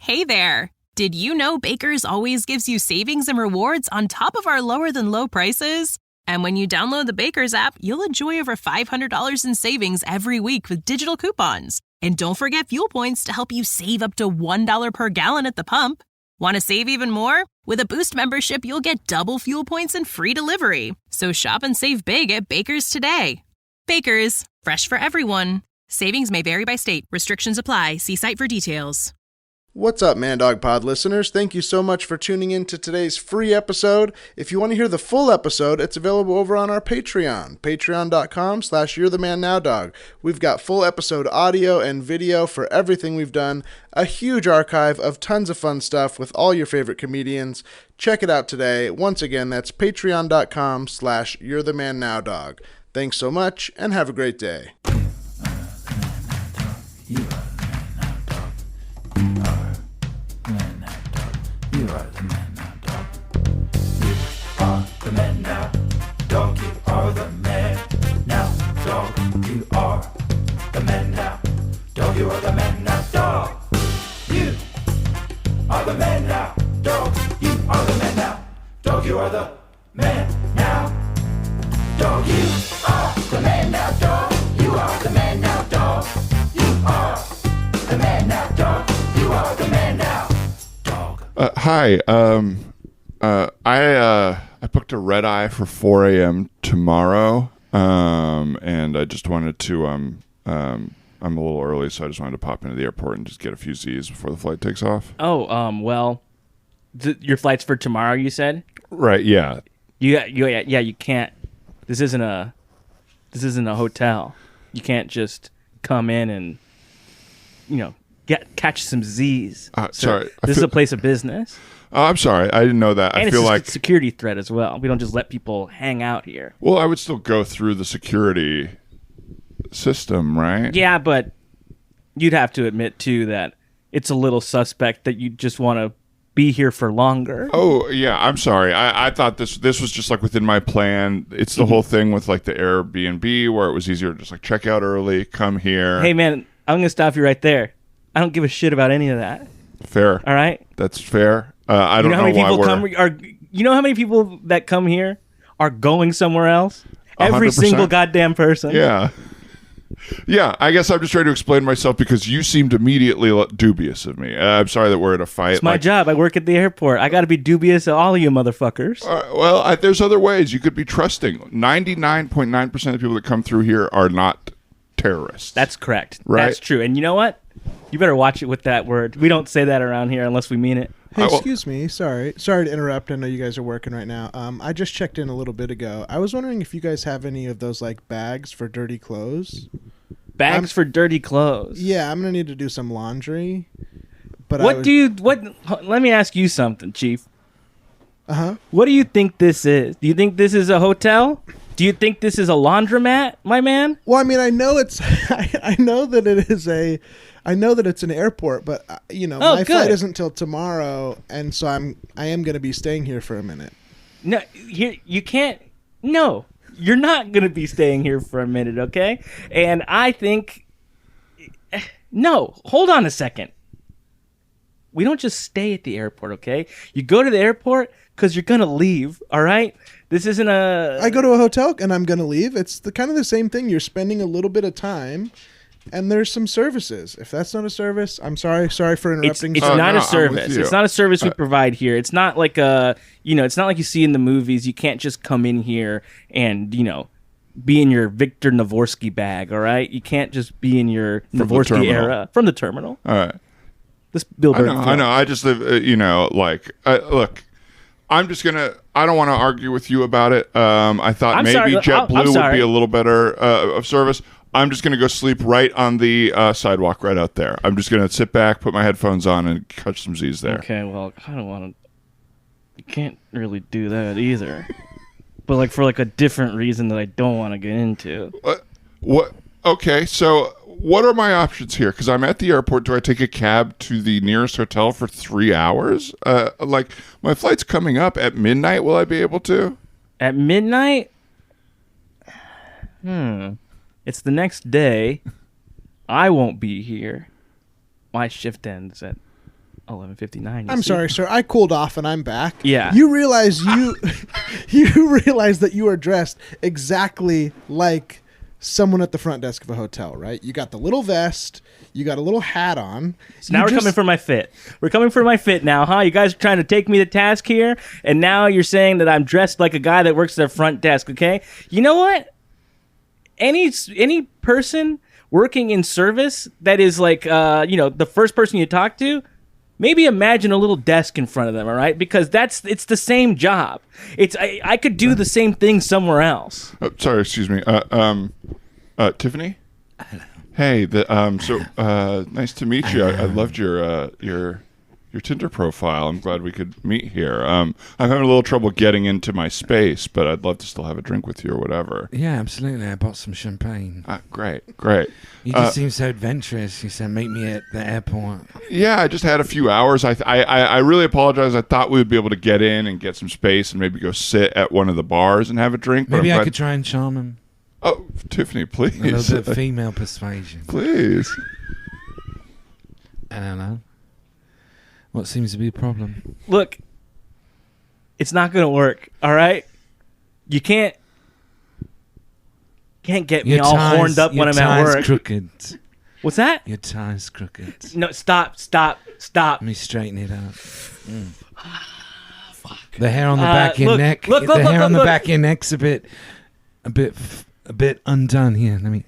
Hey there! Did you know Baker's always gives you savings and rewards on top of our lower-than-low prices? And when you download the Baker's app, you'll enjoy over $500 in savings every week with digital coupons. And don't forget fuel points to help you save up to $1 per gallon at the pump. Want to save even more? With a Boost membership, you'll get double fuel points and free delivery. So shop and save big at Baker's today. Baker's, fresh for everyone. Savings may vary by state. Restrictions apply. See site for details. What's up, Man Dog Pod listeners? Thank you so much for tuning in to today's free episode. If you want to hear the full episode, it's available over on our Patreon, patreon.com/You'reTheManNowDog. We've got full episode audio and video for everything we've done, a huge archive of tons of fun stuff with all your favorite comedians. Check it out today. Once again, that's patreon.com/You'reTheManNowDog. Thanks so much, and have a great day. You are the man now, dog. You are the man now, dog. You are the man now, dog. You are the man now, dog. You are the man now, dog. You are the man now, dog. You are the man now, dog. You are the man now, dog. You are the man now, dog. You are the man now, dog. You are the man now, dog. You are the man now. Hi. I booked a red eye for 4 a.m. tomorrow, and I just wanted to. I'm a little early, so I just wanted to pop into the airport and just get a few Z's before the flight takes off. Oh, well, your flight's for tomorrow, you said? Right. Yeah. You can't. This isn't a hotel. You can't just come in and, catch some Z's. Sorry. This is a place of business. Oh, I'm sorry. I didn't know that. And I feel like it's a security threat as well. We don't just let people hang out here. Well, I would still go through the security system, right? Yeah, but you'd have to admit, too, that it's a little suspect that you just want to be here for longer. Oh, yeah. I'm sorry. I thought this was just like within my plan. It's the whole thing with like the Airbnb where it was easier to just like check out early, come here. Hey, man, I'm going to stop you right there. I don't give a shit about any of that. Fair. All right? That's fair. I don't know how many why people you know how many people that come here are going somewhere else? Every 100%. single goddamn person. Yeah. Yeah, I guess I'm just trying to explain myself because you seemed immediately dubious of me. I'm sorry that we're in a fight. It's my job. I work at the airport. I got to be dubious of all of you motherfuckers. There's other ways. You could be trusting. 99.9% of people that come through here are not terrorists. That's correct. Right? That's true. And you know what? You better watch it with that word. We don't say that around here unless we mean it. Hey, excuse me. Sorry to interrupt. I know you guys are working right now. I just checked in a little bit ago. I was wondering if you guys have any of those like bags for dirty clothes. Bags for dirty clothes. Yeah, I'm gonna need to do some laundry. But let me ask you something, Chief. Uh-huh. What do you think this is? Do you think this is a hotel? Do you think this is a laundromat, my man? Well, I mean, I know it's I know that it is I know that it's an airport, but my flight isn't till tomorrow, and so I am going to be staying here for a minute. No, you can't. No, you're not going to be staying here for a minute, okay? And I think no. Hold on a second. We don't just stay at the airport, okay? You go to the airport because you're going to leave, all right? This isn't a... I go to a hotel and I'm going to leave. It's kind of the same thing. You're spending a little bit of time and there's some services. If that's not a service, I'm sorry. Sorry for interrupting. It's not a service. It's not a service we provide here. It's not like it's not like you see in the movies. You can't just come in here and, be in your Victor Navorsky bag, all right? You can't just be in your Navorsky era. From the terminal. All right. This Bill Burr. I know. I just live, look, I'm just going to, I don't want to argue with you about it. I thought JetBlue would be a little better of service. I'm just going to go sleep right on the sidewalk right out there. I'm just going to sit back, put my headphones on, and catch some Z's there. Okay, well, I don't want to, you can't really do that either. But for a different reason that I don't want to get into. What? Okay, so what are my options here? Because I'm at the airport. Do I take a cab to the nearest hotel for 3 hours? My flight's coming up at midnight. Will I be able to? At midnight? It's the next day. I won't be here. My shift ends at 11:59. I'm sorry, sir. I cooled off and I'm back. Yeah. You realize you realize that you are dressed exactly like someone at the front desk of a hotel, right? You got the little vest, you got a little hat on. So now we're coming for my fit. We're coming for my fit now, huh? You guys are trying to take me to task here, and now you're saying that I'm dressed like a guy that works at the front desk, okay? You know what? Any person working in service that is like, the first person you talk to, maybe imagine a little desk in front of them, all right? Because it's the same job. I could do the same thing somewhere else. Sorry, excuse me. Tiffany? Hello. Hey, nice to meet you. I loved your Tinder profile. I'm glad we could meet here. I'm having a little trouble getting into my space, but I'd love to still have a drink with you or whatever. Yeah, absolutely. I bought some champagne. Great. You just seem so adventurous. You said, meet me at the airport. Yeah, I just had a few hours. I really apologize. I thought we would be able to get in and get some space and maybe go sit at one of the bars and have a drink. Maybe I could try and charm him. Oh, Tiffany, please. A little bit of female persuasion. Please. I don't know. What seems to be a problem? Look, it's not going to work, all right? You can't get me all horned up when I'm at work. Your tie's crooked. What's that? Your tie's crooked. No, stop. Let me straighten it up. Fuck. The hair on the back of your neck. The hair on the back of your neck's a bit undone here. Let me.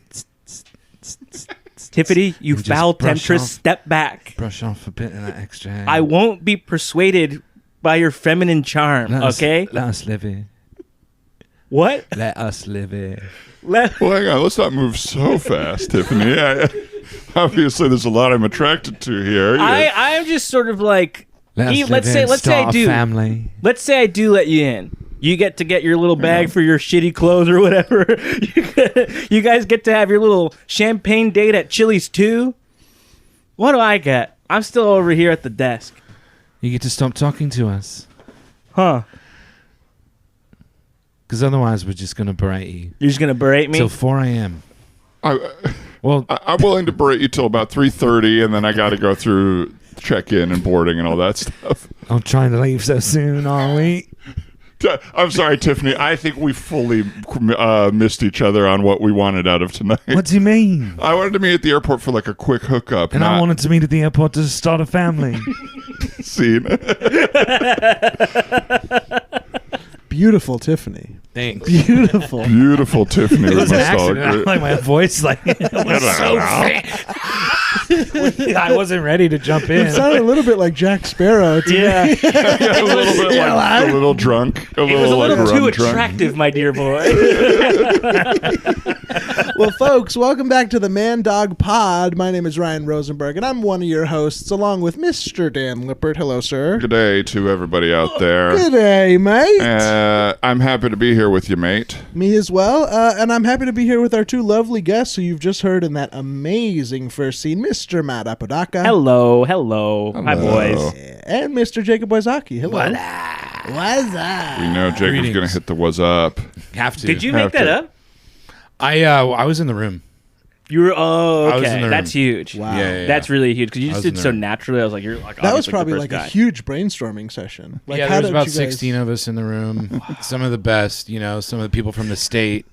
Tiffany, you foul temptress, step back. Brush off a bit of that extra hair. I won't be persuaded by your feminine charm, okay? Let us live here. What? Let us live here. Well, hang on. Let's not move so fast, Tiffany. Obviously, there's a lot I'm attracted to here. I'm just sort of like... Let's say I do. Family. Let's say I do let you in. You get to get your little bag for your shitty clothes or whatever. You guys get to have your little champagne date at Chili's too. What do I get? I'm still over here at the desk. You get to stop talking to us. Huh. Because otherwise we're just going to berate you. You're just going to berate me? Till 4 a.m. I'm willing to berate you till about 3:30, and then I got to go through check-in and boarding and all that stuff. I'm trying to leave so soon, are we? I'm sorry, Tiffany. I think we fully missed each other on what we wanted out of tonight. What do you mean? I wanted to meet at the airport for like a quick hookup. And I wanted to meet at the airport to start a family. Scene. Beautiful Tiffany. Thanks. Beautiful Tiffany. It was an accident. I like my voice. Like, it was so fast. I wasn't ready to jump in. It sounded a little bit like Jack Sparrow. Yeah. A little bit like a little drunk. It was a little too attractive, my dear boy. Well, folks, welcome back to the Man Dog Pod. My name is Ryan Rosenberg, and I'm one of your hosts, along with Mr. Dan Lippert. Hello, sir. Good day to everybody out there. Good day, mate. I'm happy to be here with you, mate. Me as well. And I'm happy to be here with our two lovely guests who you've just heard in that amazing first scene, Mr. Matt Apodaca. Hello. Hi, boys. And Mr. Jacob Wysocki. Hello. What's up? We know Jacob's going to hit the what's up. Have to. Did you make that up? I was in the room. You were I was in okay. the That's room. huge. Wow. Yeah. That's really huge because you just was did in the so room. naturally. I was like, you're like That was obviously probably the like first a guy. huge brainstorming session. Like, Yeah, how there was did about you guys... 16 of us in the room. Some of the best, some of the people from the state.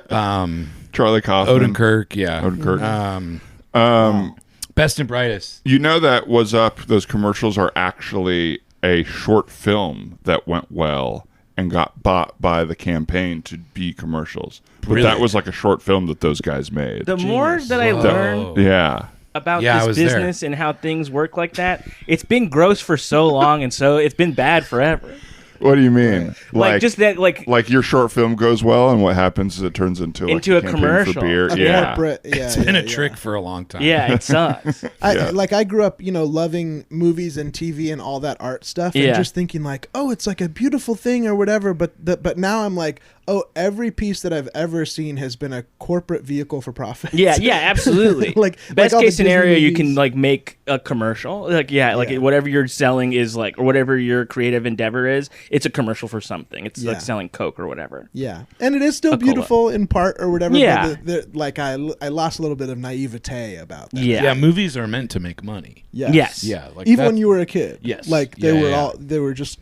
Charlie Kaufman. Odenkirk, yeah. Odenkirk. Best and brightest. You know that was up. Those commercials are actually a short film that went well and got bought by the campaign to be commercials. But Really? that was like a short film that those guys made. The more that I learn Yeah. about Yeah, I this was business and how things work like that, it's been gross for so long, and so it's been bad forever. What do you mean? Like just that, like your short film goes well, and what happens is it turns into a a campaign commercial. for beer. A Yeah. corporate, It's been a trick for a long time. yeah, it sucks. I grew up, loving movies and TV and all that art stuff, and Yeah. just thinking like, oh, it's like a beautiful thing or whatever. But now I'm like, every piece that I've ever seen has been a corporate vehicle for profit. Yeah, absolutely. Best case scenario, you can like make a commercial. Whatever you're selling is like, or whatever your creative endeavor is, it's a commercial for something. It's like selling Coke or whatever. Yeah, and it is still beautiful in part or whatever. Yeah, but I lost a little bit of naivete about that. Yeah, movies are meant to make money. Yes. Yeah. Even when you were a kid. Yes. Like they were just,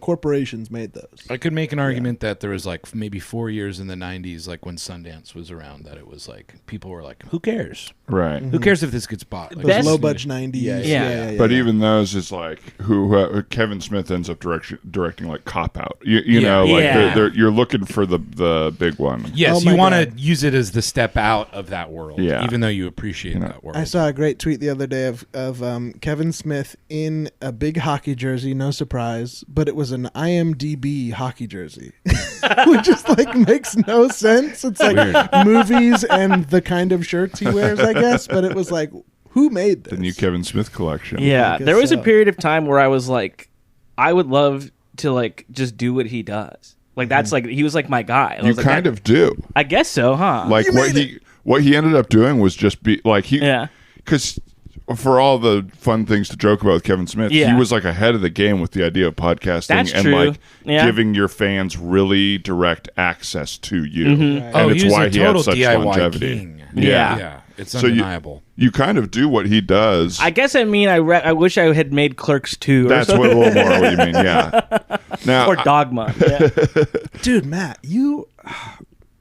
corporations made those. I could make an argument that there was like maybe 4 years in the 90s, like when Sundance was around, that it was like people were like, who cares? Right. Who cares if this gets bought? Like, those low budget 90s. Yeah. But even those is like who Kevin Smith ends up directing like Cop Out. You know, like you're looking for the big one. Yes, you want to use it as the step out of that world. Yeah. Even though you appreciate that world. I saw a great tweet the other day of Kevin Smith in a big hockey jersey, no surprise, but it was an IMDb hockey jersey, which just like makes no sense. It's like movies and the kind of shirts he wears, I guess. But it was like, who made this? The new Kevin Smith collection. Yeah, there was a period of time where I was like, I would love to like just do what he does. Like that's like he was like my guy. You kind of do. I guess so, huh? Like what he ended up doing was just be like because. For all the fun things to joke about with Kevin Smith, he was like ahead of the game with the idea of podcasting like giving your fans really direct access to you. Mm-hmm. And it's why he had such DIY longevity. King. Yeah. It's undeniable. You kind of do what he does. I guess I wish I had made Clerks 2 or That's something. a little more what you mean, yeah. Now, or Dogma. Dude, Matt,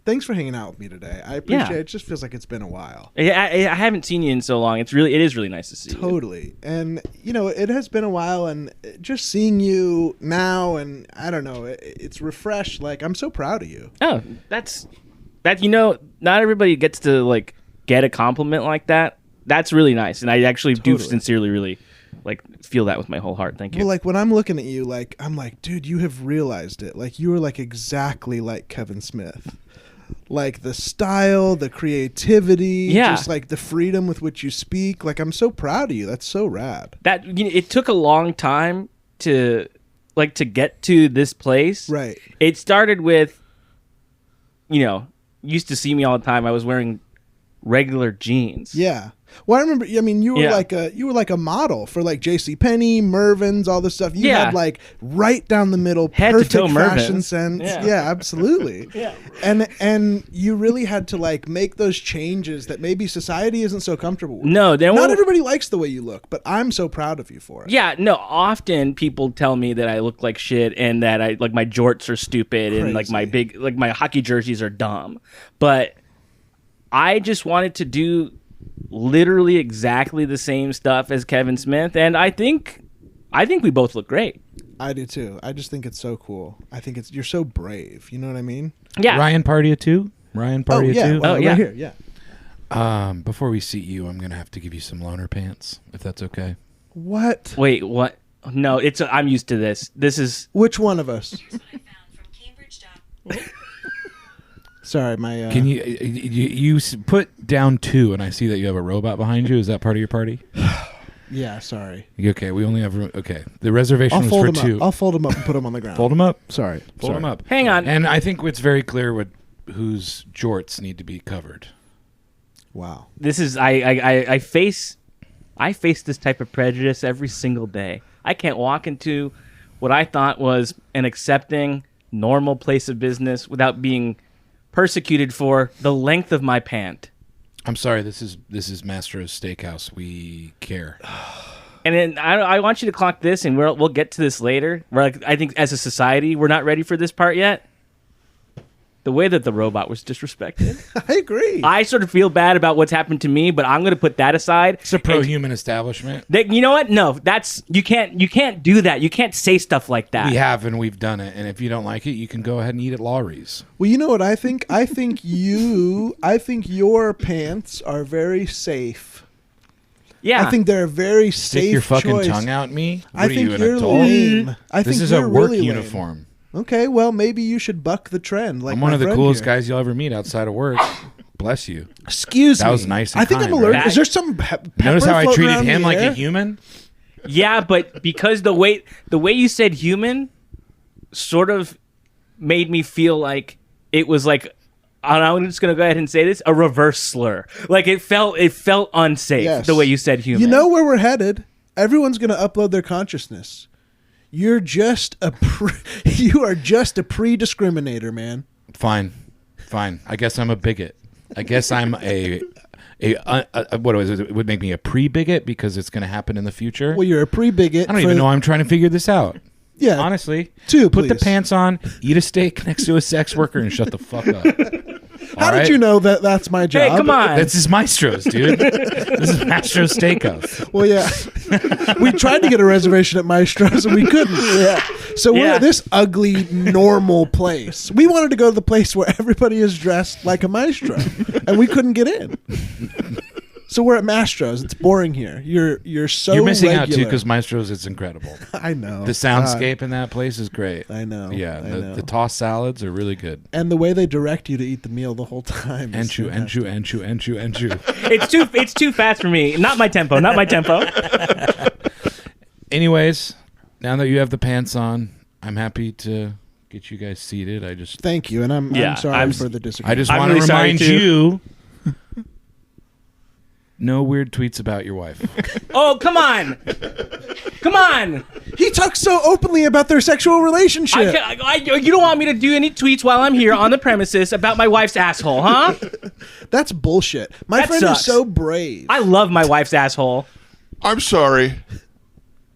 thanks for hanging out with me today. I appreciate it. It just feels like it's been a while. Yeah, I haven't seen you in so long. It is really nice to see you. Totally. And, it has been a while, and just seeing you now, and I don't know, it's refreshed. Like, I'm so proud of you. Oh, that's not everybody gets to, like, get a compliment like that. That's really nice. And I actually do sincerely really, like, feel that with my whole heart. Thank you. Well, like, when I'm looking at you, like, I'm like, dude, you have realized it. Like, you are, like, exactly like Kevin Smith. Like the style, the creativity, just like the freedom with which you speak. Like, I'm so proud of you. That's so rad. That it took a long time to get to this place. Right. It started with, used to see me all the time. I was wearing regular jeans. Yeah. Well, I remember. I mean, you were like a model for like JCPenney, Mervyn's, all this stuff. You had like right down the middle, head perfect to toe fashion Mervyn's. sense. Yeah, absolutely. And you really had to like make those changes that maybe society isn't so comfortable with. No, not everybody likes the way you look, but I'm so proud of you for it. Yeah, no. Often people tell me that I look like shit and that I like my jorts are stupid and like my hockey jerseys are dumb, but I just wanted to do literally exactly the same stuff as Kevin Smith, and I think we both look great. I do too. I just think it's so cool. I think you're so brave. You know what I mean? Yeah. Ryan Pardia too. Too. Well, right here. Yeah. Before we seat you, I'm gonna have to give you some loaner pants, if that's okay. What? Wait, what? No, I'm used to this. This is which one of us? Here's what I found from Cambridge. Sorry, my. Can you put down 2, and I see that you have a robot behind you. Is that part of your party? Yeah, sorry. Okay, we only have room. Okay, the reservation was for 2. I'll fold them up and put them on the ground. Fold them up. Sorry. Fold them up. Hang on. And I think it's very clear whose jorts need to be covered. Wow. This is I face this type of prejudice every single day. I can't walk into what I thought was an accepting, normal place of business without being persecuted for the length of my pant. I'm sorry. This is Mastro's Steakhouse. We care. And then I want you to clock this, and we'll get to this later. I think as a society, we're not ready for this part yet. The way that the robot was disrespected. I agree. I sort of feel bad about what's happened to me, but I'm going to put that aside. It's a pro-human establishment. You know what? No, you can't do that. You can't say stuff like that. We have, and we've done it. And if you don't like it, you can go ahead and eat at Lawry's. Well, you know what I think? I think your pants are very safe. Yeah. I think they're a very safe Stick your fucking choice. tongue out at me? I think an you're adult? lame. This is a work uniform. Okay, well, maybe you should buck the trend. Like I'm one of the friend coolest here. guys you'll ever meet outside of work. Bless you. Excuse me. That was nice and I think kind, I'm allergic. right? Is there some pepper Notice how I floating treated around him the like air? a human? Yeah, but because the way you said human sort of made me feel like it was like, I'm just gonna go ahead and say this, a reverse slur. Like it felt unsafe the way you said human. You know where we're headed. Everyone's gonna upload their consciousness. You're just you are just a pre-discriminator, man. Fine. I guess I'm a bigot. I guess I'm a what was it? It would make me a pre-bigot because it's going to happen in the future. Well, you're a pre-bigot. I don't even know. I'm trying to figure this out. Yeah, honestly, put the pants on, eat a steak next to a sex worker, and shut the fuck up. How did you know that that's my job? Hey, come on. This is Maestro's, dude. This is Maestro's Steakhouse. Well, yeah. We tried to get a reservation at Maestro's and we couldn't. Yeah. So we're at this ugly, normal place. We wanted to go to the place where everybody is dressed like a maestro, and we couldn't get in. So we're at Mastro's. It's boring here. You're missing regular. out too because Maestro's is incredible. I know. The soundscape in that place is great. I know. Yeah, I know. the tossed salads are really good. And the way they direct you to eat the meal the whole time. And chew. It's too fast for me. Not my tempo. Anyways, now that you have the pants on, I'm happy to get you guys seated. Thank you, and I'm sorry for the disagreement. I just want to remind you. No weird tweets about your wife. Oh, come on. He talks so openly about their sexual relationship. You don't want me to do any tweets while I'm here on the premises about my wife's asshole, huh? That's bullshit. My friend is so brave. I love my wife's asshole. I'm sorry.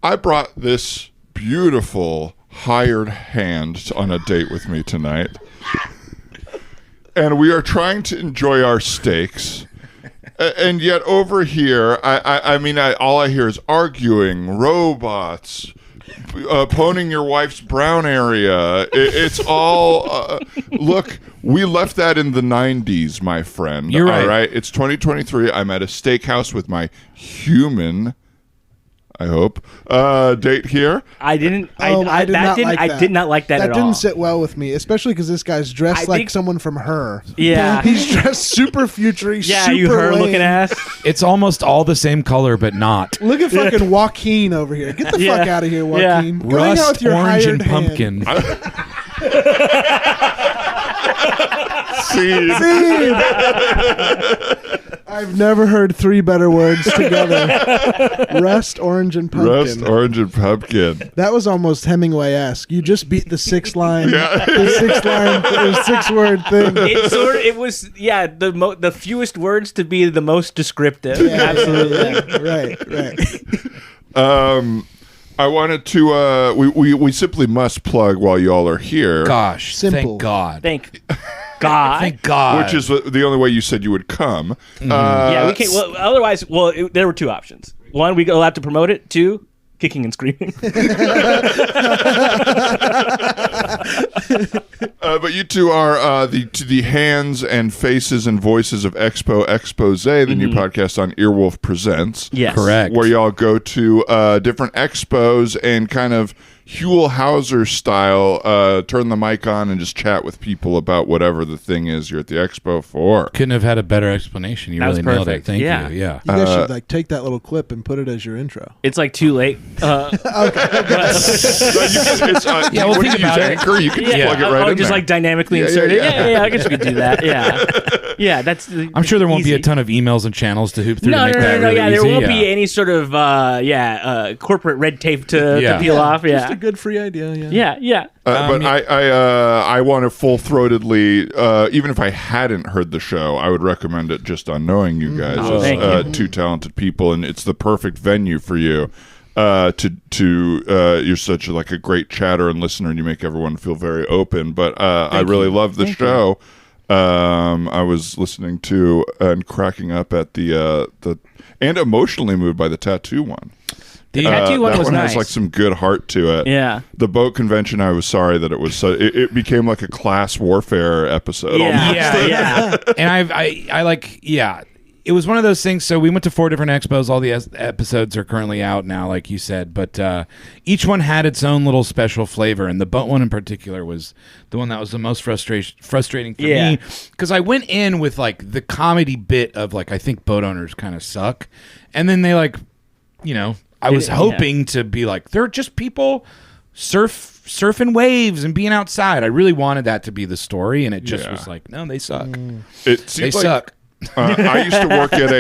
I brought this beautiful hired hand on a date with me tonight. And we are trying to enjoy our steaks. And yet over here, I mean, all I hear is arguing, robots, poning your wife's brown area. It's all, look, we left that in the 90s, my friend. You're right. All right? It's 2023. I'm at a steakhouse with my human, I hope, date here. I did not like that at all. That didn't sit well with me, especially because this guy's dressed like someone from Her. Yeah. He's dressed super futuristic. Yeah, you Her looking ass. It's almost all the same color, but not. Look at fucking Joaquin over here. Get the fuck out of here, Joaquin. Yeah. Rust, orange, and pumpkin. See? I've never heard three better words together. Rust, orange, and pumpkin. Rust, orange, and pumpkin. That was almost Hemingway-esque. You just beat the six line, Yeah. the 6-word thing. It was the fewest words to be the most descriptive. Yeah, absolutely. Right. I wanted to. We simply must plug while y'all are here. Gosh, Simple. Thank God. Thank God. Thank God. Which is the only way you said you would come. Yeah, we can't. Well, otherwise, there were two options. One, we allowed to promote it. Two, kicking and screaming. But you two are the hands and faces and voices of Expo Expose, the new podcast on Earwolf Presents. Yes. Correct. Where y'all go to different expos and kind of Huell Hauser style, turn the mic on and just chat with people about whatever the thing is you're at the expo for. Couldn't have had a better explanation. You really nailed it. Thank you. Yeah. You guys should take that little clip and put it as your intro. It's like too late. Well, think about it. Anchor? You can just plug it right in just there. like dynamically insert it. Yeah. I guess we could do that. Yeah. That's. I'm sure there won't be a easy. ton of emails and channels to hoop through to make that No. really Yeah, easy. there won't be any sort of corporate red tape to peel off. Yeah. Just a good free idea. Yeah. But I want to full-throatedly, even if I hadn't heard the show, I would recommend it just on knowing you guys Thank as two talented people, and it's the perfect venue for you. You're such like a great chatter and listener, and you make everyone feel very open. But I really love the show. I was listening to and cracking up at the and emotionally moved by the tattoo one. The tattoo one that was one nice. has like some good heart to it. Yeah. The boat convention, I was sorry that it was so. It became like a class warfare episode. Yeah. And I like, it was one of those things. So we went to 4 different expos. All the episodes are currently out now, like you said. But each one had its own little special flavor. And the boat one in particular was the one that was the most frustrating for me. Because I went in with like the comedy bit of like, I think boat owners kind of suck. And then they like, I was hoping to be like, they're just people surfing waves and being outside. I really wanted that to be the story, and it just was like, no, they suck. It They seems like, suck. I used to work at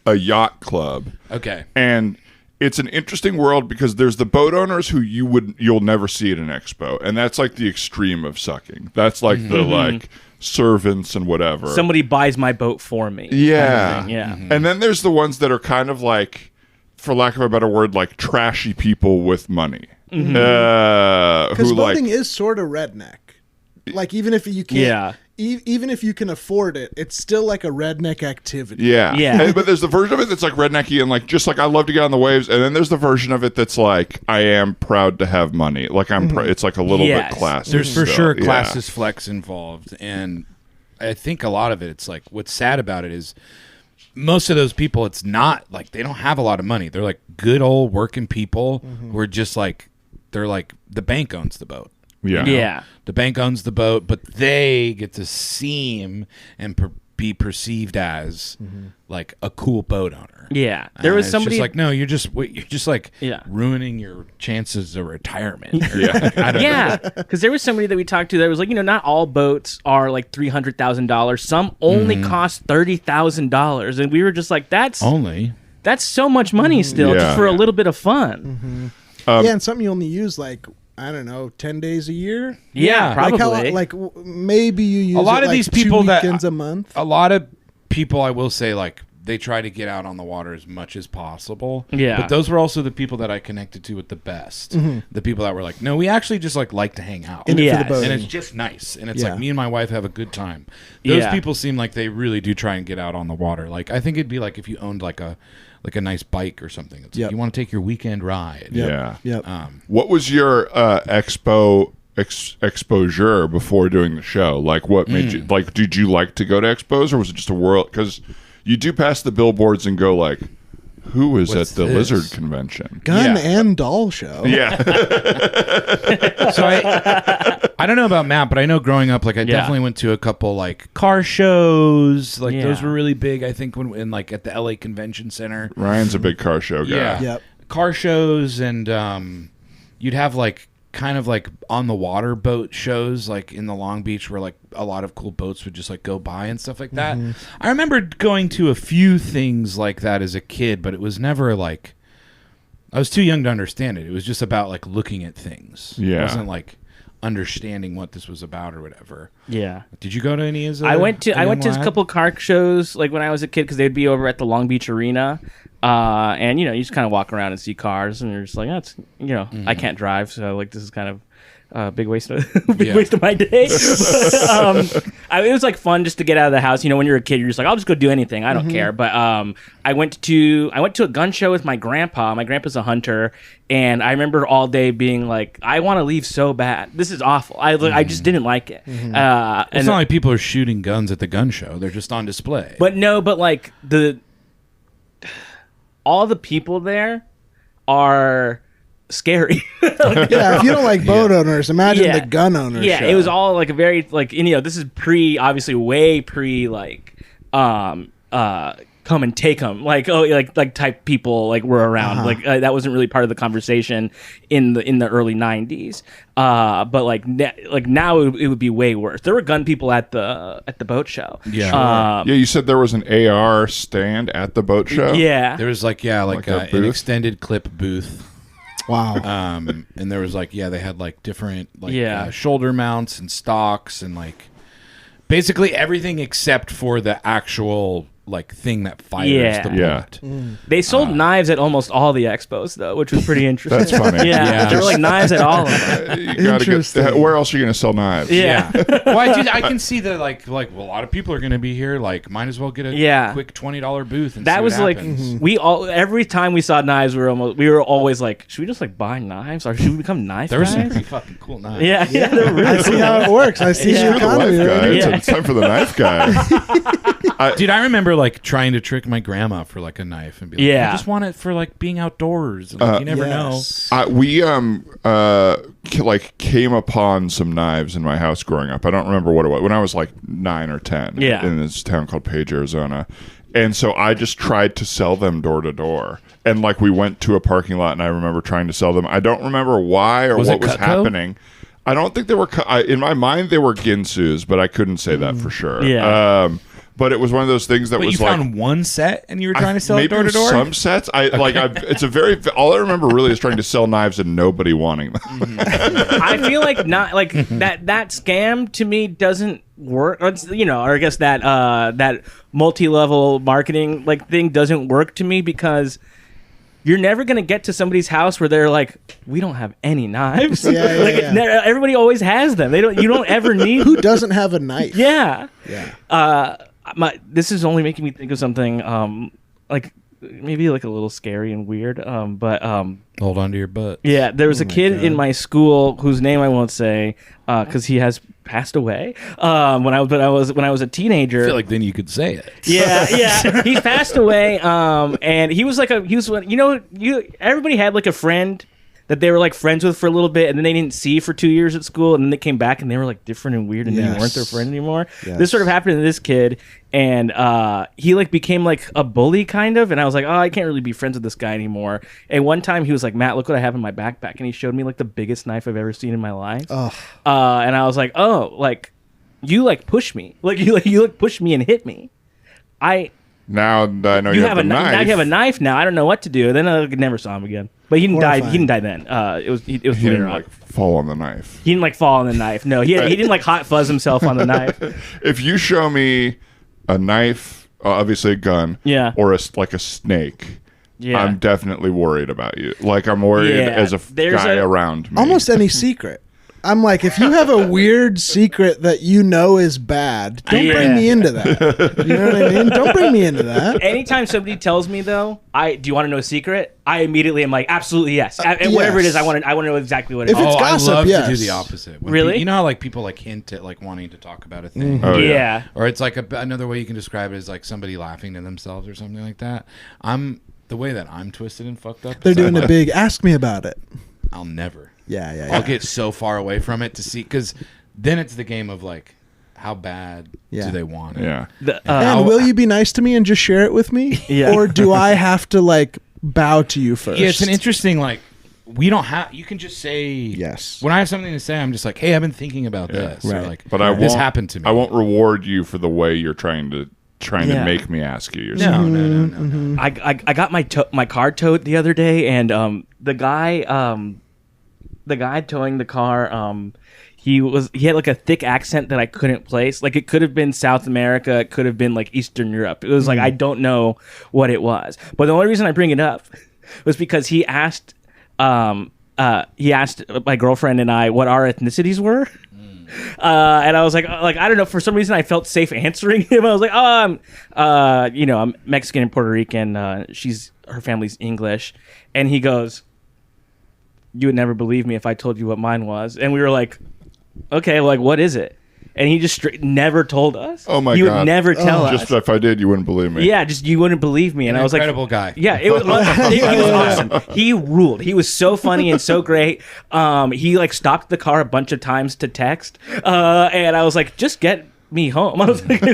a yacht club. Okay. And it's an interesting world because there's the boat owners who you'll never see at an expo, and that's like the extreme of sucking. That's like the like servants and whatever. Somebody buys my boat for me. Yeah. Kind of thing. Yeah. And then there's the ones that are kind of like, for lack of a better word, like trashy people with money. Because Who boating like is sort of redneck. Like even if you can't, even if you can afford it, it's still like a redneck activity. Yeah. Yeah. But there's the version of it that's like rednecky and like just like I love to get on the waves, and then there's the version of it that's like I am proud to have money. Like it's like a little bit classy. There's for still. sure Yeah. classist flex involved, and I think a lot of it's like what's sad about it is most of those people, it's not like they don't have a lot of money. They're like good old working people who are just like they're like the bank owns the boat. Yeah. Yeah. The bank owns the boat, but they get to seem and be perceived as like a cool boat owner. Yeah. There was It's somebody just like, no, you're just like Yeah. ruining your chances of retirement. Yeah. I don't know. Yeah, because there was somebody that we talked to that was like, not all boats are like $300,000. Some only cost $30,000, and we were just like, that's so much money still Yeah. just for a little bit of fun. Yeah, and something you only use like, I don't know, 10 days a year. Yeah, probably. Like maybe you use A lot it, of like these people 2 that weekends a month. A lot of people, I will say, like they try to get out on the water as much as possible. Yeah. But those were also the people that I connected to with the best. The people that were like, no, we actually just like to hang out. In it for the Yes. boating. And it's just nice. And it's Yeah. like me and my wife have a good time. Those Yeah. people seem like they really do try and get out on the water. Like I think it'd be like if you owned like a nice bike or something. It's Yep. like you want to take your weekend ride. Yeah. Yep. What was your exposure before doing the show? Like, what made you like? Did you like to go to expos, or was it just a world? Because you do pass the billboards and go like, "Who is What's at the this? Lizard Convention?" Gun Yeah. and doll show. Yeah, So I don't know about Matt, but I know growing up, like I definitely went to a couple like car shows. Like those were really big. I think when in like at the LA Convention Center. Ryan's a big car show guy. Yeah. Yep. Car shows, and you'd have like kind of like on the water boat shows like in the Long Beach where like a lot of cool boats would just like go by and stuff like that. I remember going to a few things like that as a kid, but it was never like I was too young to understand it. It was just about like looking at things. Yeah. It wasn't like understanding what this was about or whatever. Yeah. Did you go to any of I went to a couple car shows like when I was a kid because they'd be over at the Long Beach Arena, and you just kind of walk around and see cars, and you're just like, that's I can't drive, so like this is kind of a big waste of waste of my day. It was like fun just to get out of the house. When you're a kid, you're just like, I'll just go do anything. I don't care. But I went to a gun show with my grandpa. My grandpa's a hunter, and I remember all day being like, I want to leave so bad. This is awful. I just didn't like it. It's not like people are shooting guns at the gun show. They're just on display. But like all the people there are scary. Yeah, if you don't like boat owners, imagine the gun owners. Yeah, show. it was all like a very like this is obviously way pre like come and take them like type people like were around like that wasn't really part of the conversation in the early 90s, but like now it would be way worse. There were gun people at the boat show. Yeah. You said there was an AR stand at the boat show. Yeah, there was like a an booth? extended clip booth. Wow. And there was like they had like different like shoulder mounts and stocks and like basically everything except for the actual like thing that fires the bullet. They sold knives at almost all the expos though, which was pretty interesting. That's funny. Yeah, there were like knives at all of them. You gotta Interesting. where else are you going to sell knives? Yeah. Well, I can see that like well, a lot of people are going to be here. Like, might as well get a quick $20 booth. And that see was what like happens. we all every time we saw knives, we were always like, should we just like buy knives or should we become knife There were some guys? pretty fucking cool knives. Yeah, they were really I see how it works. I see the You're the economy. knife guy. Right? Yeah. It's time for the knife guy. Dude, I remember like trying to trick my grandma for like a knife and be like, Yeah. I just want it for like being outdoors. And, like, you never Yes. We like came upon some knives in my house growing up. I don't remember what it was when I was like 9 or 10. Yeah. In this town called Page, Arizona, and so I just tried to sell them door to door. and like we went to a parking lot, and I remember trying to sell them. I don't remember why or what was happening. I don't think they were. In my mind, they were Ginsus, but I couldn't say that for sure. Yeah. But it was one of those things that was you like found one set and you were trying to sell it door to door. Some sets, it's a very. All I remember really is trying to sell knives and nobody wanting them. I feel like not like that scam to me doesn't work. Or I guess that multi-level marketing like thing doesn't work to me because you're never gonna get to somebody's house where they're like, we don't have any knives. Everybody always has them. You don't ever need. Who doesn't have a knife? Yeah. Yeah. This is only making me think of something like maybe like a little scary and weird. But hold on to your butt. yeah, there was a kid in my school whose name I won't say because he has passed away. When I was a teenager. I feel like then you could say it. Yeah. He passed away. And he was everybody had like a friend that they were like friends with for a little bit, and then they didn't see for 2 years at school, and then they came back and they were like different and weird, and they weren't their friend anymore. Yes. This sort of happened to this kid, and he like became like a bully kind of, and I was like, oh, I can't really be friends with this guy anymore. And one time he was like, Matt, look what I have in my backpack, and he showed me like the biggest knife I've ever seen in my life. Oh. And I was like, oh, like you like push me, like you push me and hit me. Now I know you have a knife. Now you have a knife. Now I don't know what to do. Then I never saw him again. But he didn't die. He didn't die then. It was He later didn't on. like fall on the knife. He didn't like fall on the knife. No, he didn't like hot fuzz himself on the knife. If you show me a knife, obviously a gun, or like a snake, I'm definitely worried about you. Like I'm worried as a guy around me. Almost any secret. I'm like, if you have a weird secret that you know is bad, don't bring me into that. You know what I mean? Don't bring me into that. Anytime somebody tells me though, do you want to know a secret? I immediately am like, absolutely yes. And whatever it is, I want to know exactly what it is. If it's gossip, I love yes. to do the opposite. When really? You know how like people like hint at like wanting to talk about a thing? Oh, yeah. Or it's like another way you can describe it is like somebody laughing to themselves or something like that. The way that I'm twisted and fucked up. They're doing a big ask me about it. I'll never. Yeah. I'll get so far away from it to see, because then it's the game of like, how bad do they want it? Yeah. And will you be nice to me and just share it with me? Yeah. Or do I have to like bow to you first? Yeah, it's an interesting like. We don't have. You can just say yes. When I have something to say, I'm just like, hey, I've been thinking about this. Right. Or like, but this happened to me. I won't reward you for the way you're trying to make me ask you yourself. No. I got my car towed the other day, and the guy towing the car, he had like a thick accent that I couldn't place. Like it could have been South America, it could have been like Eastern Europe. It was like I don't know what it was. But the only reason I bring it up was because he asked my girlfriend and I what our ethnicities were. And I was like I don't know, for some reason I felt safe answering him. I was like, I'm Mexican and Puerto Rican. Her family's English. And he goes, you would never believe me if I told you what mine was. And we were like, okay, like what is it? And he just never told us. Oh my God. He would never tell us. Just if I did, you wouldn't believe me. Yeah, just you wouldn't believe me. And I was like, incredible guy. Yeah, it was awesome. He ruled. He was so funny and so great. He like stopped the car a bunch of times to text. And I was like, just get me home. I was like,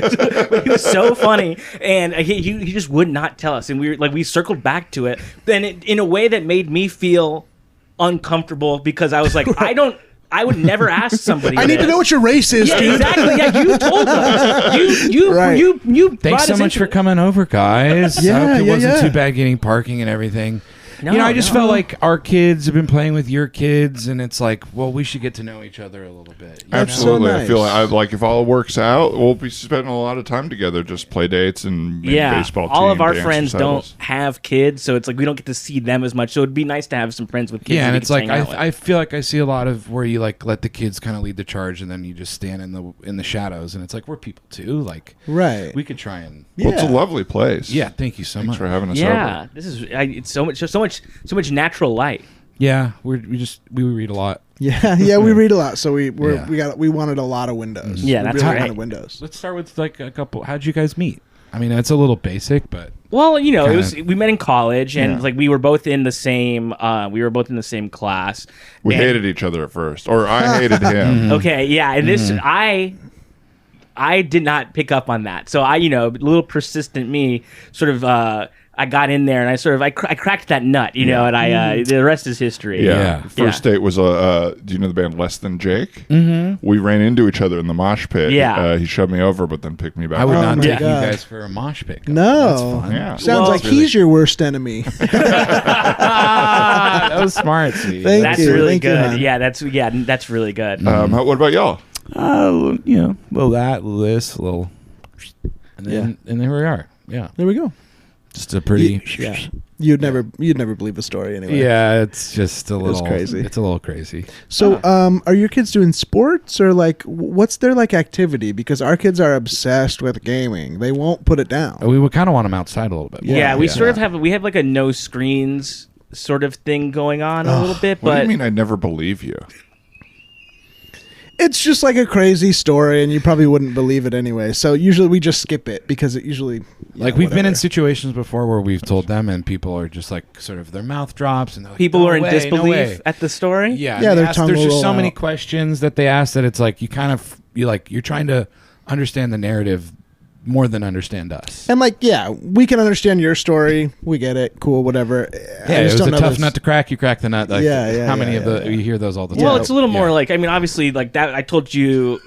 he was so funny, and he just would not tell us. And we circled back to it, then in a way that made me feel uncomfortable, because I was like, I would never ask somebody. I need to know what your race is, dude. Exactly. Yeah, you told us. You Thanks so much for coming over, guys. I hope it wasn't too bad getting parking and everything. No, I just felt like our kids have been playing with your kids, and it's like, well, we should get to know each other a little bit. Absolutely. So nice. I feel like if all works out, we'll be spending a lot of time together, just play dates and baseball team. All of our dance friends recitals. don't have kids, so it's like we don't get to see them as much. So it'd be nice to have some friends with kids. Yeah, and it's like I feel like I see a lot of where you like let the kids kind of lead the charge, and then you just stand in the shadows, and it's like we're people too. Like we could try and. Well, it's a lovely place. Yeah, thank you so much for having us over. This is it's so much natural light. Yeah, we read a lot. Yeah, we read a lot, so we wanted a lot of windows. Yeah, that's really right. Windows. Let's start with like a couple. How'd you guys meet? I mean, that's a little basic, but well, we met in college, and like we were both in the same class. We hated each other at first, or I hated him. Okay, yeah, and this I did not pick up on that. So a little persistent me sort of I got in there and I cracked that nut, you know, and the rest is history. Yeah. First date was do you know the band Less Than Jake? Mm-hmm. We ran into each other in the mosh pit. Yeah. He shoved me over, but then picked me back I would up. not my take you God. guys for a mosh pit. No. That's fun. Yeah. Sounds like he's your worst enemy. That was smart, sweetie. Thank That's you. really Thank you, good. hon. That's really good. What about y'all? Well, that, this, a little, and then and there we are. Yeah, There we go. just a pretty. Yeah. You'd never believe the story anyway. Yeah, it's just a little crazy. It's a little crazy. So, are your kids doing sports or like what's their like activity? Because our kids are obsessed with gaming. They won't put it down. We would kind of want them outside a little bit. Yeah, we sort of have like a no screens sort of thing going on a little bit, What do but you mean I never believe you? It's just like a crazy story, and you probably wouldn't believe it anyway. So usually we just skip it because it usually Like we've been in situations before where we've told them, and people are just like sort of their mouth drops, and they're like, people "No are in way, no disbelief way." at the story. Yeah, Yeah, and their they ask- tongue there's will just roll so many out. questions that they ask that it's like you're trying to understand the narrative more than understand us. And like, yeah, we can understand your story. We get it. Cool, whatever. Yeah, it was a tough nut to crack. You crack the nut. Like, Yeah, how many yeah, of the yeah. you hear those all the time? Well, it's a little more Yeah. like, I mean, obviously, like that. I told you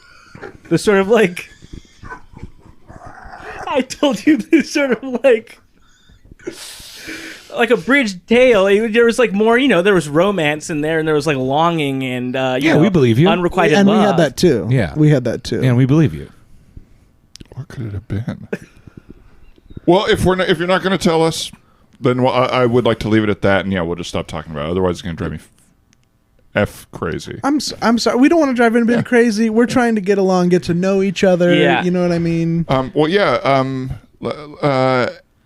the sort of like. I told you this sort of like a bridge tale. There was like more, you know, there was romance in there, and there was like longing and you know, we believe you. unrequited And love. we had that too. Yeah. we had that too. and we believe you. What could it have been? Well, if you're not going to tell us, then I would like to leave it at that, and we'll just stop talking about it. Otherwise, it's going to drive me crazy. I'm sorry. We don't want to drive anybody crazy. We're trying to get along, get to know each other. Yeah. You know what I mean?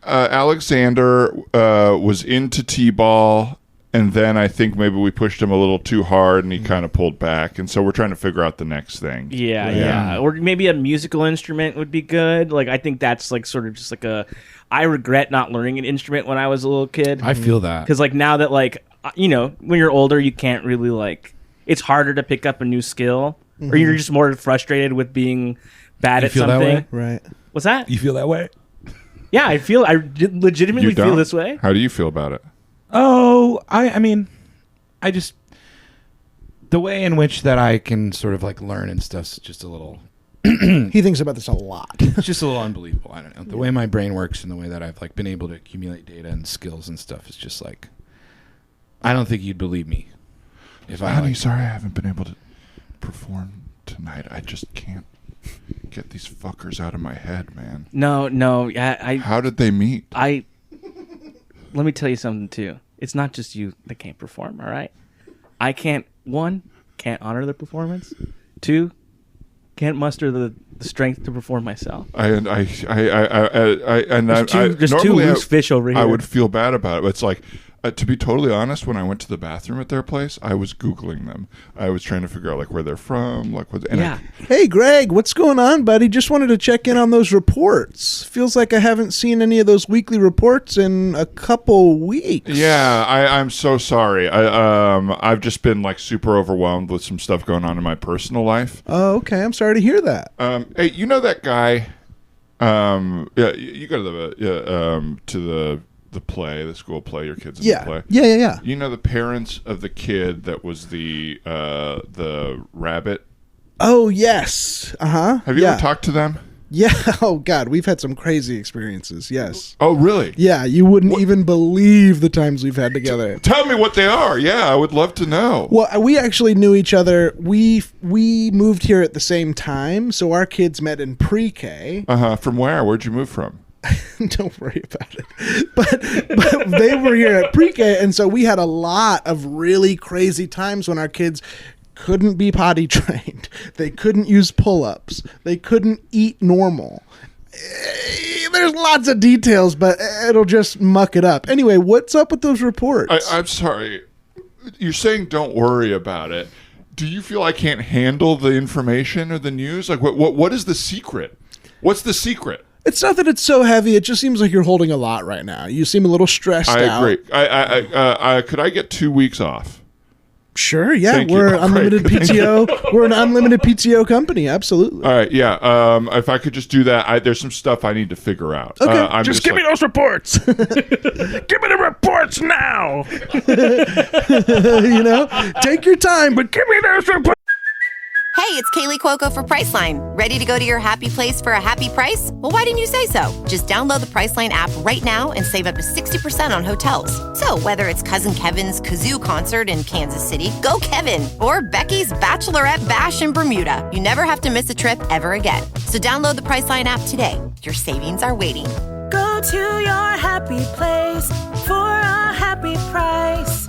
Alexander was into t-ball, and then I think maybe we pushed him a little too hard, and he kind of pulled back, and so we're trying to figure out the next thing. Yeah. Or maybe a musical instrument would be good. Like, I think that's like sort of just like I regret not learning an instrument when I was a little kid. I feel that. Because like now that like, you know, when you're older, you can't really like, it's harder to pick up a new skill, or you're just more frustrated with being bad You at feel that something. way? Right. What's that? You feel that way? Yeah, I legitimately You don't? feel this way. How do you feel about it? Oh, I mean, I just the way in which that I can sort of like learn and stuff's just a little. He thinks about this a lot. It's just a little unbelievable. I don't know the way my brain works and the way that I've like been able to accumulate data and skills and stuff is just like. I don't think you'd believe me if I. Honey, like, sorry I haven't been able to perform tonight. I just can't get these fuckers out of my head, man. No, yeah, How did they meet? let me tell you something too. It's not just you that can't perform, all right? I can't honor the performance. 2, can't muster the strength to perform myself. There's There's two loose fish over here. I would feel bad about it, but it's like, to be totally honest, when I went to the bathroom at their place, I was Googling them. I was trying to figure out like where they're from, like what. And Yeah. Hey, Greg, what's going on, buddy? Just wanted to check in on those reports. Feels like I haven't seen any of those weekly reports in a couple weeks. Yeah, I'm so sorry. I've just been like super overwhelmed with some stuff going on in my personal life. Oh, okay. I'm sorry to hear that. Hey, you know that guy? Yeah, you go to the play, the school play. Your kids in the play. Yeah. You know the parents of the kid that was the rabbit. Oh, yes. Uh-huh. Have you ever talked to them? Yeah. Oh, God. We've had some crazy experiences. Yes. Oh, really? Yeah. You wouldn't even believe the times we've had together. Tell me what they are. Yeah, I would love to know. Well, we actually knew each other. We moved here at the same time, so our kids met in pre-K. From where? Where'd you move from? Don't worry about it. But they were here at pre-K, and so we had a lot of really crazy times when our kids couldn't be potty trained. They couldn't use pull-ups. They couldn't eat normal. There's lots of details, but it'll just muck it up. Anyway, what's up with those reports? I'm sorry. You're saying don't worry about it. Do you feel I can't handle the information or the news? Like, what is the secret? What's the secret? It's not that it's so heavy. It just seems like you're holding a lot right now. You seem a little stressed out. I agree. I could I get 2 weeks off? Sure, yeah, Thank you. we're Oh, unlimited great. PTO. We're an unlimited PTO company, absolutely. All right, yeah. If I could just do that, there's some stuff I need to figure out. Okay. Just give me those reports. Give me the reports now. Take your time, but Give me those reports. Hey, it's Kaylee Cuoco for Priceline. Ready to go to your happy place for a happy price? Well, why didn't you say so? Just download the Priceline app right now and save up to 60% on hotels. So whether it's Cousin Kevin's Kazoo Concert in Kansas City, go Kevin, or Becky's Bachelorette Bash in Bermuda, you never have to miss a trip ever again. So download the Priceline app today. Your savings are waiting. Go to your happy place for a happy price.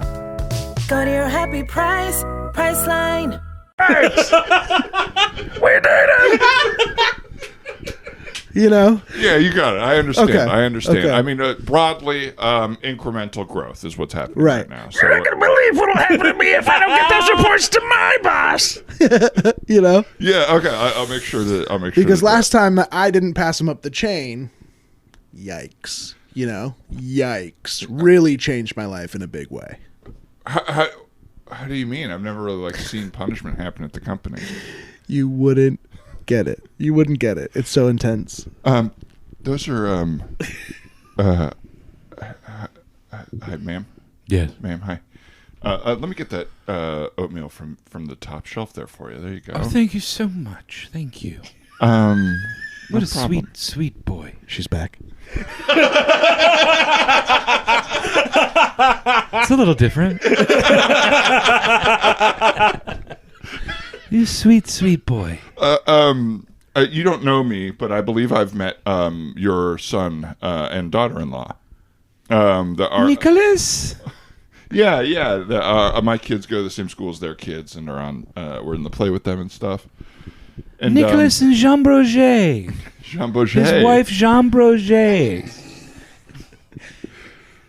Go to your happy price, Priceline. We did it. Yeah, you got it. I understand. Okay. I understand. Okay. I mean, broadly, incremental growth is what's happening right now. So, You're not gonna believe what'll happen to me if I don't get those reports to my boss. yeah, okay. I'll make sure that Because last time I didn't pass him up the chain, yikes. Yikes. Really changed my life in a big way. How do you mean? I've never really seen punishment happen at the company. You wouldn't get it. It's so intense. Those are hi, ma'am. Yes. Ma'am, hi. Let me get that oatmeal from the top shelf there for you. There you go. Oh, thank you so much. Thank you. What a sweet, sweet boy. She's back. It's a little different. You sweet, sweet boy. You don't know me, but I believe I've met your son and daughter-in-law. Nicholas. Yeah. My kids go to the same school as their kids, and we're in the play with them and stuff. And, Nicholas and Jean Broget. Jean Broget. His wife, Jean Broget.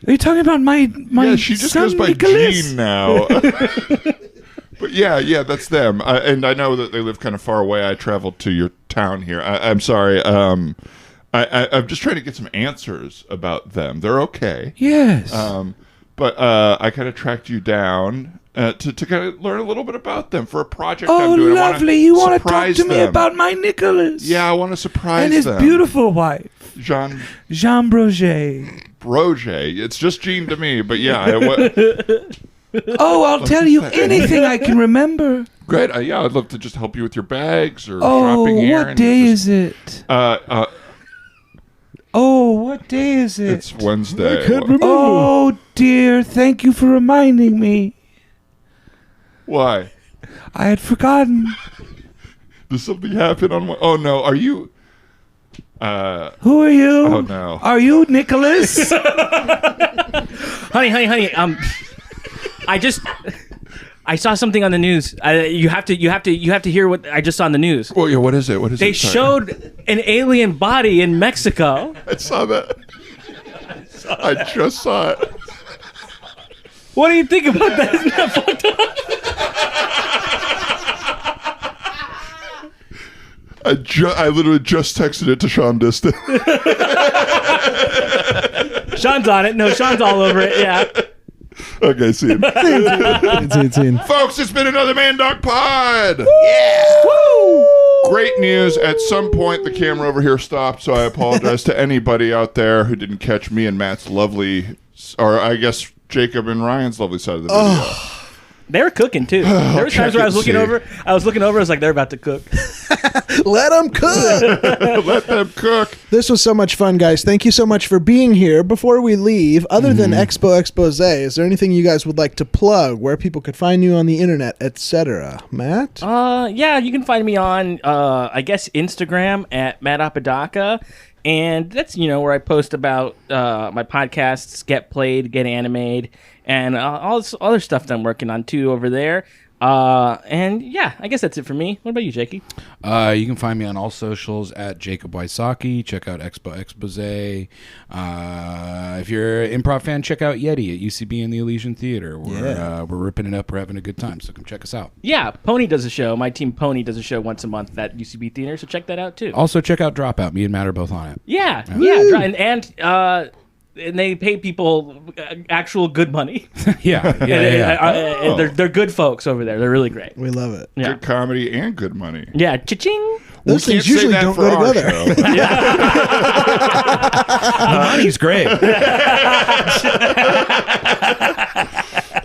Are you talking about my Yeah, she just son, goes by Nicholas? Jean now. But yeah, that's them. And I know that they live kind of far away. I traveled to your town here. I'm sorry. I'm just trying to get some answers about them. They're okay. Yes. But I kind of tracked you down to kind of learn a little bit about them for a project I'm doing. Oh, lovely. You want to talk to me them. about my Nicholas? Yeah, I want to surprise and his them. beautiful wife, Jean Broget. Broget. It's just Jean to me, but yeah. Oh, I'll tell you anything I can remember. Great. Yeah, I'd love to just help you with your bags or shopping here. What day is it? What day is it? It's Wednesday. I can't remember. Oh, dear. Thank you for reminding me. Why? I had forgotten. Does something happen on? Oh no. Are you? Who are you? Oh no. Are you Nicholas? honey. I saw something on the news. You have to hear what I just saw on the news. Oh yeah. What is it? What is They it? Sorry. showed an alien body in Mexico. I saw that. I just saw it. What do you think about that? Isn't that fucked up? I literally just texted it to Sean Diston. Sean's on it. No, Sean's all over it. Yeah. Okay, see you. It's Folks, it's been another Man Dog Pod. Yeah. Woo! Great news. At some point, the camera over here stopped, so I apologize to anybody out there who didn't catch me and Matt's lovely, or I guess Jacob and Ryan's lovely side of the video. They were cooking too. There were times where I was looking over. I was like, they're about to cook. Let them cook. Let them cook. This was so much fun, guys. Thank you so much for being here. Before we leave, other than Expo Expose, is there anything you guys would like to plug, where people could find you on the internet, etc.? Matt? Yeah, you can find me on, I guess, Instagram at Matt Apodaca. And that's, where I post about my podcasts, Get Played, Get Animated, and all this other stuff that I'm working on, too, over there. And, yeah, I guess that's it for me. What about you, Jakey? You can find me on all socials at Jacob Wysocki. Check out Expo Expose. If you're an improv fan, check out Yeti at UCB in the Elysian Theater. We're ripping it up. We're having a good time, so come check us out. Yeah, Pony does a show. My team Pony does a show once a month at UCB Theater, so check that out, too. Also, check out Dropout. Me and Matt are both on it. Yeah. And and they pay people actual good money. Yeah. They're good folks over there. They're really great. We love it. Yeah. Good comedy and good money. Yeah, cha-ching. Those We can't things say usually that don't for go our together. show. The money's great.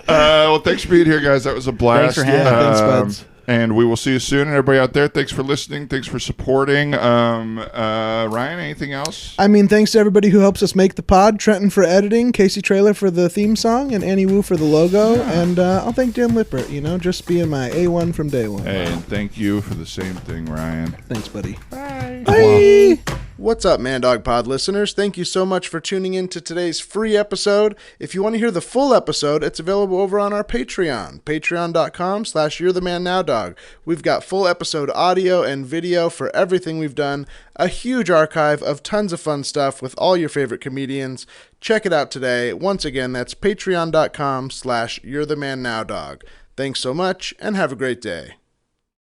Well, thanks for being here, guys. That was a blast. Thanks for having me. Thanks, buds. And we will see you soon. And everybody out there, thanks for listening. Thanks for supporting. Ryan, anything else? I mean, thanks to everybody who helps us make the pod. Trenton for editing, Casey Traylor for the theme song, and Annie Wu for the logo. And I'll thank Dan Lippert, just being my A1 from day one. Hey, and thank you for the same thing, Ryan. Thanks, buddy. Bye. Bye. What's up, Man Dog Pod listeners? Thank you so much for tuning in to today's free episode. If you want to hear the full episode, it's available over on our Patreon, patreon.com/You'reTheManNowDog. We've got full episode audio and video for everything we've done, a huge archive of tons of fun stuff with all your favorite comedians. Check it out today. Once again, that's patreon.com/You'reTheManNowDog. Thanks so much, and have a great day.